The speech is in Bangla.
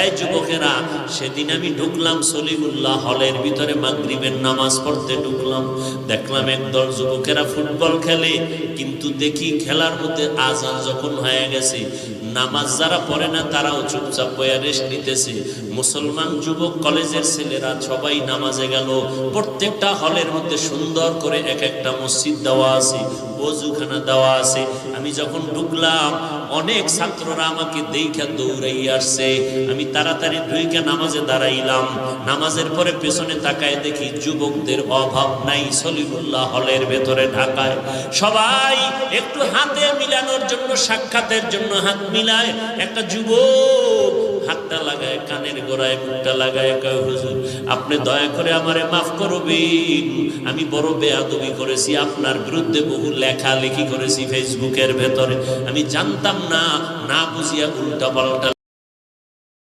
এই যুবকেরা, সেদিন আমি ঢুকলাম সলিমুল্লাহ হলের ভিতরে, মাগরিবের নামাজ পড়তে ঢুকলাম। দেখলাম একদল যুবকেরা ফুটবল খেলে, কিন্তু দেখি খেলার মধ্যে আজান যখন হয়ে গেছে, নামাজ যারা পড়ে না তারাও চুপচাপ বয়া রেস্ট নিতেছে। মুসলমান যুবক কলেজের ছেলেরা সবাই নামাজে গেল। প্রত্যেকটা হলের মধ্যে সুন্দর করে এক একটা মসজিদ দেওয়া আছে, ওযুখানা দেওয়া আছে। আমি যখন ঢুকলাম, অনেক ছাত্ররা আমাকে দেখা দৌড়াই আসছে। আমি তাড়াতাড়ি ঢুইকে নামাজে দাঁড়াইলাম। নামাজের পরে পেছনে তাকায় দেখি যুবকদের অভাব নাই সলিমুল্লাহ হলের ভেতরে ঢাকায়। সবাই একটু হাতে মিলানোর জন্য, সাক্ষাতের জন্য হাত মিলায়। একটা যুবক হাতটা লাগায় কানের গোড়ায়, মুখটা লাগায়, কয় হুজুর আপনি দয়া করে আমারে মাফ করবেন, আমি বড় বেয়াদবি করেছি, আপনার বিরুদ্ধে বহু লেখালেখি করেছি ফেসবুকের ভেতরে, আমি জানতাম না, না বুঝিয়া উল্টা পাল্টা